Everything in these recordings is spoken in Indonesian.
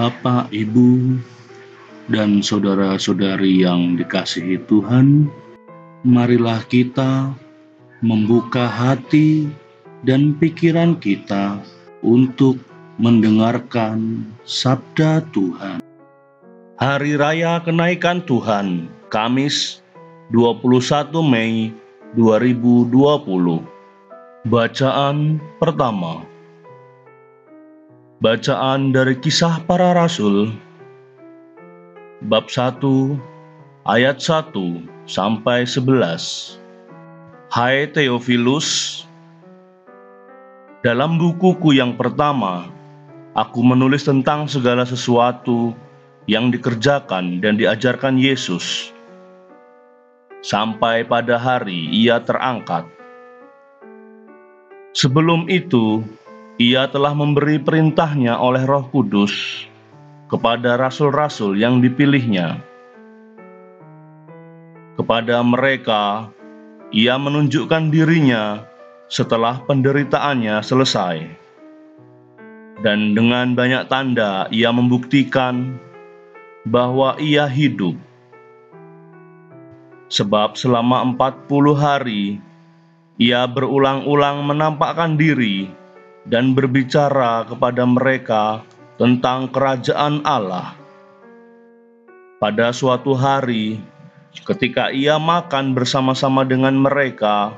Bapak, Ibu, dan saudara-saudari yang dikasihi Tuhan, marilah kita membuka hati dan pikiran kita untuk mendengarkan sabda Tuhan. Hari Raya Kenaikan Tuhan, Kamis 21 Mei 2020. Bacaan pertama. Bacaan dari Kisah Para Rasul, bab 1, ayat 1 sampai 11. Hai Theophilus, dalam bukuku yang pertama, aku menulis tentang segala sesuatu yang dikerjakan dan diajarkan Yesus, sampai pada hari Ia terangkat. Sebelum itu, Ia telah memberi perintahnya oleh Roh Kudus kepada rasul-rasul yang dipilihnya. Kepada mereka, Ia menunjukkan dirinya setelah penderitaannya selesai. Dan dengan banyak tanda, Ia membuktikan bahwa Ia hidup. Sebab selama 40 hari, Ia berulang-ulang menampakkan diri dan berbicara kepada mereka tentang kerajaan Allah. Pada suatu hari, ketika Ia makan bersama-sama dengan mereka,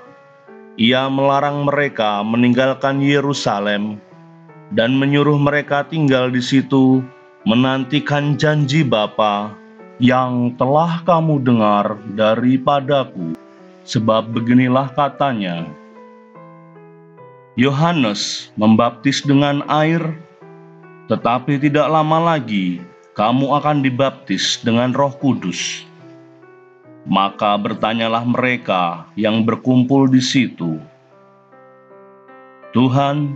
Ia melarang mereka meninggalkan Yerusalem dan menyuruh mereka tinggal di situ menantikan janji Bapa yang telah kamu dengar daripadaku. Sebab beginilah katanya, Yohanes membaptis dengan air, tetapi tidak lama lagi kamu akan dibaptis dengan Roh Kudus. Maka bertanyalah mereka yang berkumpul di situ, Tuhan,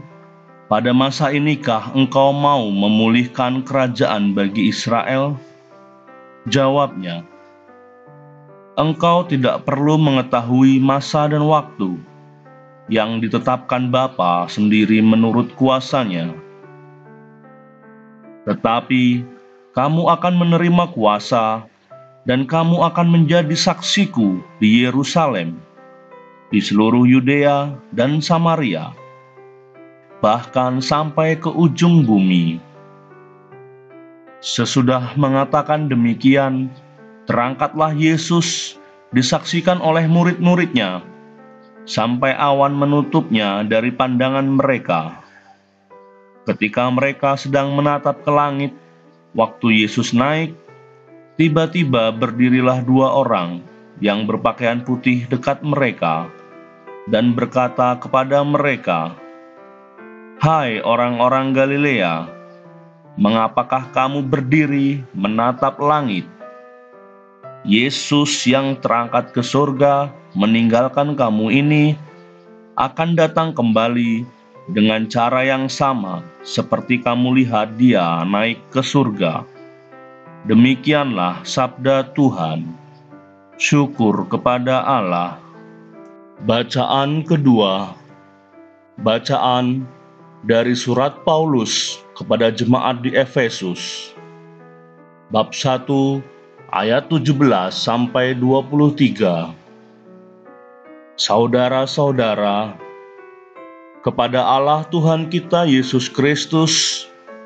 pada masa inikah Engkau mau memulihkan kerajaan bagi Israel? Jawabnya, Engkau tidak perlu mengetahui masa dan waktu yang ditetapkan Bapa sendiri menurut kuasanya. Tetapi kamu akan menerima kuasa dan kamu akan menjadi saksiku di Yerusalem, di seluruh Yudea dan Samaria, bahkan sampai ke ujung bumi. Sesudah mengatakan demikian, terangkatlah Yesus disaksikan oleh murid-muridnya, sampai awan menutupnya dari pandangan mereka. Ketika mereka sedang menatap ke langit, waktu Yesus naik, tiba-tiba berdirilah 2 orang yang berpakaian putih dekat mereka, dan berkata kepada mereka, Hai orang-orang Galilea, mengapakah kamu berdiri menatap langit? Yesus yang terangkat ke surga meninggalkan kamu ini akan datang kembali dengan cara yang sama seperti kamu lihat Dia naik ke surga. Demikianlah sabda Tuhan. Syukur kepada Allah. Bacaan kedua. Bacaan dari surat Paulus kepada jemaat di Efesus, bab 1 ayat 17 sampai 23. Saudara-saudara, kepada Allah Tuhan kita Yesus Kristus,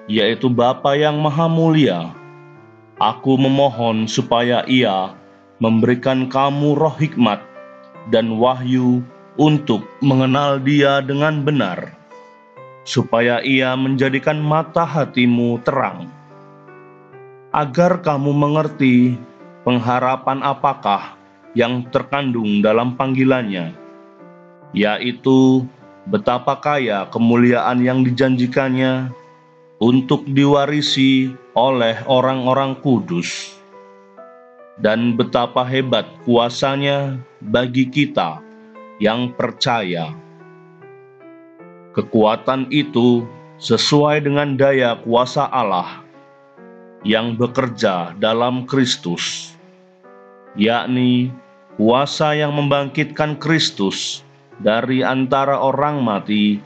yaitu Bapa yang Maha Mulia, aku memohon supaya Ia memberikan kamu roh hikmat dan wahyu untuk mengenal Dia dengan benar, supaya Ia menjadikan mata hatimu terang, agar kamu mengerti pengharapan apakah yang terkandung dalam panggilannya, yaitu betapa kaya kemuliaan yang dijanjikannya untuk diwarisi oleh orang-orang kudus, dan betapa hebat kuasanya bagi kita yang percaya. Kekuatan itu sesuai dengan daya kuasa Allah yang bekerja dalam Kristus, yakni kuasa yang membangkitkan Kristus dari antara orang mati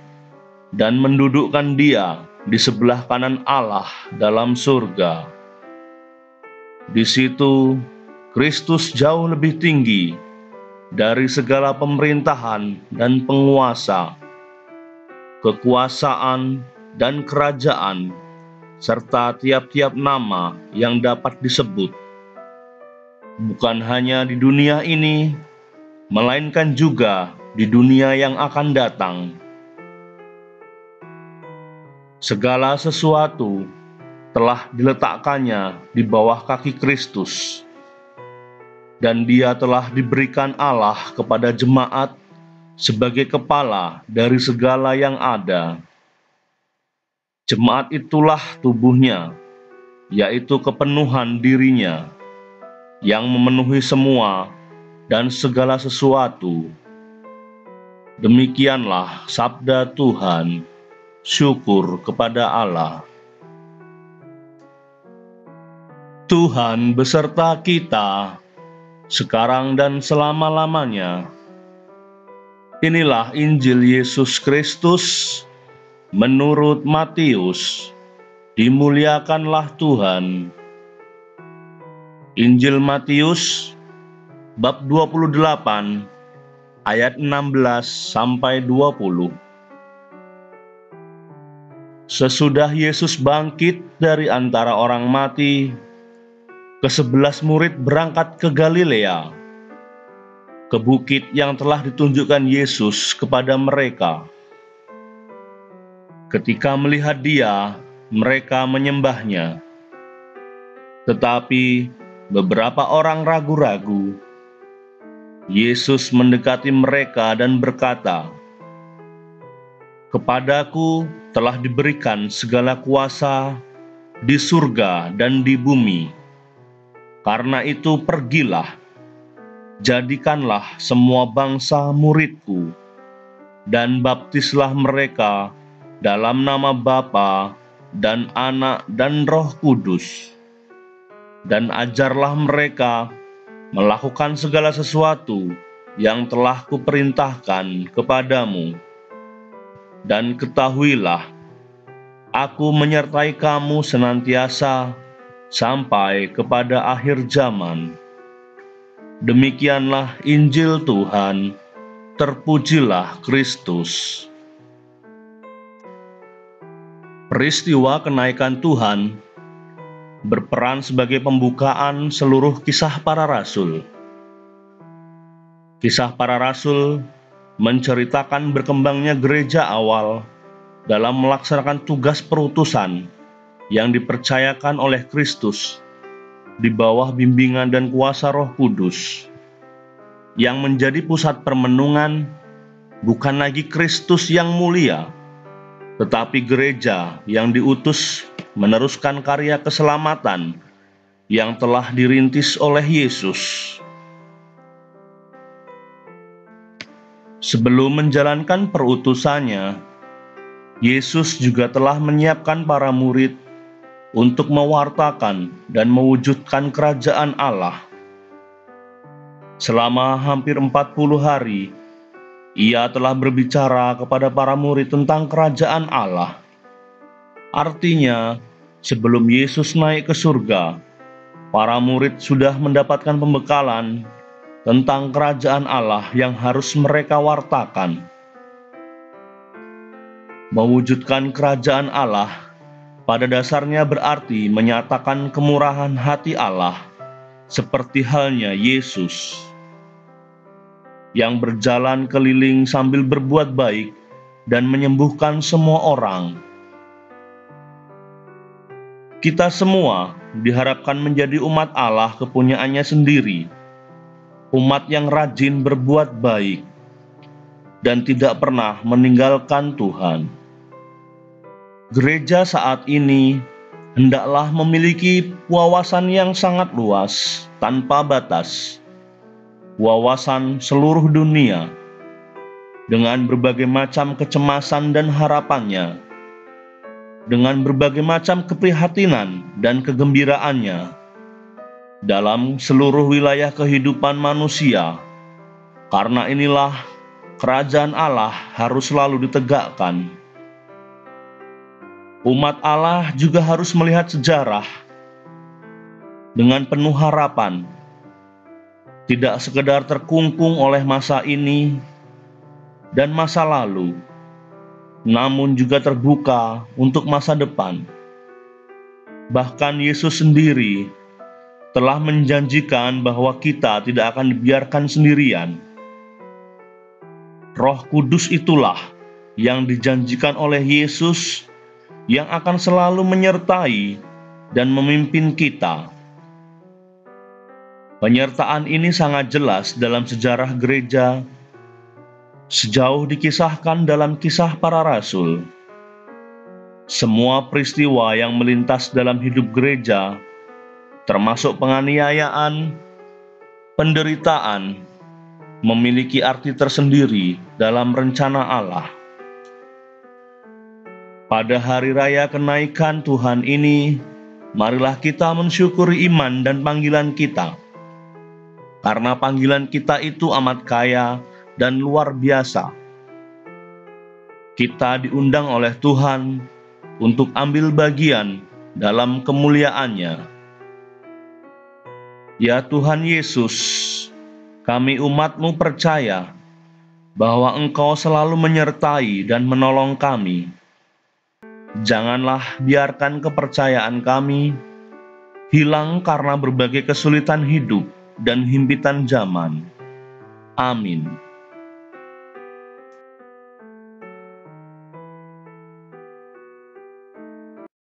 dan mendudukkan Dia di sebelah kanan Allah dalam surga. Di situ Kristus jauh lebih tinggi dari segala pemerintahan dan penguasa, kekuasaan dan kerajaan, serta tiap-tiap nama yang dapat disebut, bukan hanya di dunia ini, melainkan juga di dunia yang akan datang. Segala sesuatu telah diletakkannya di bawah kaki Kristus, dan Dia telah diberikan Allah kepada jemaat sebagai kepala dari segala yang ada. Jemaat itulah tubuhnya, yaitu kepenuhan dirinya, yang memenuhi semua dan segala sesuatu. Demikianlah sabda Tuhan. Syukur kepada Allah. Tuhan beserta kita, sekarang dan selama-lamanya. Inilah Injil Yesus Kristus menurut Matius. Dimuliakanlah Tuhan. Injil Matius bab 28 ayat 16-20. Sesudah Yesus bangkit dari antara orang mati, ke-11 murid berangkat ke Galilea, ke bukit yang telah ditunjukkan Yesus kepada mereka. Ketika melihat Dia, mereka menyembahnya. Tetapi beberapa orang ragu-ragu. Yesus mendekati mereka dan berkata, "Kepadaku telah diberikan segala kuasa di surga dan di bumi. Karena itu pergilah, jadikanlah semua bangsa muridku, dan baptislah mereka dalam nama Bapa dan Anak dan Roh Kudus, dan ajarlah mereka melakukan segala sesuatu yang telah kuperintahkan kepadamu. Dan ketahuilah, aku menyertai kamu senantiasa sampai kepada akhir zaman." Demikianlah Injil Tuhan. Terpujilah Kristus. Peristiwa kenaikan Tuhan berperan sebagai pembukaan seluruh kisah para rasul. Kisah para rasul menceritakan berkembangnya gereja awal dalam melaksanakan tugas perutusan yang dipercayakan oleh Kristus di bawah bimbingan dan kuasa Roh Kudus. Yang menjadi pusat permenungan bukan lagi Kristus yang mulia, tetapi gereja yang diutus meneruskan karya keselamatan yang telah dirintis oleh Yesus. Sebelum menjalankan perutusannya, Yesus juga telah menyiapkan para murid untuk mewartakan dan mewujudkan kerajaan Allah. Selama hampir 40 hari, Ia telah berbicara kepada para murid tentang kerajaan Allah. Artinya, sebelum Yesus naik ke surga, para murid sudah mendapatkan pembekalan tentang kerajaan Allah yang harus mereka wartakan. Mewujudkan kerajaan Allah pada dasarnya berarti menyatakan kemurahan hati Allah, seperti halnya Yesus, yang berjalan keliling sambil berbuat baik dan menyembuhkan semua orang. Kita semua diharapkan menjadi umat Allah kepunyaannya sendiri, umat yang rajin berbuat baik dan tidak pernah meninggalkan Tuhan. Gereja saat ini hendaklah memiliki wawasan yang sangat luas, tanpa batas, wawasan seluruh dunia, dengan berbagai macam kecemasan dan harapannya, dengan berbagai macam keprihatinan dan kegembiraannya, dalam seluruh wilayah kehidupan manusia. Karena inilah kerajaan Allah harus selalu ditegakkan. Umat Allah juga harus melihat sejarah dengan penuh harapan, tidak sekedar terkungkung oleh masa ini dan masa lalu, namun juga terbuka untuk masa depan. Bahkan Yesus sendiri telah menjanjikan bahwa kita tidak akan dibiarkan sendirian. Roh Kudus itulah yang dijanjikan oleh Yesus yang akan selalu menyertai dan memimpin kita. Penyertaan ini sangat jelas dalam sejarah gereja, sejauh dikisahkan dalam Kisah Para Rasul. Semua peristiwa yang melintas dalam hidup gereja, termasuk penganiayaan, penderitaan, memiliki arti tersendiri dalam rencana Allah. Pada hari raya kenaikan Tuhan ini, marilah kita mensyukuri iman dan panggilan kita. Karena panggilan kita itu amat kaya dan luar biasa. Kita diundang oleh Tuhan untuk ambil bagian dalam kemuliaan-Nya. Ya Tuhan Yesus, kami umat-Mu percaya bahwa Engkau selalu menyertai dan menolong kami. Janganlah biarkan kepercayaan kami hilang karena berbagai kesulitan hidup dan himpitan zaman. Amin.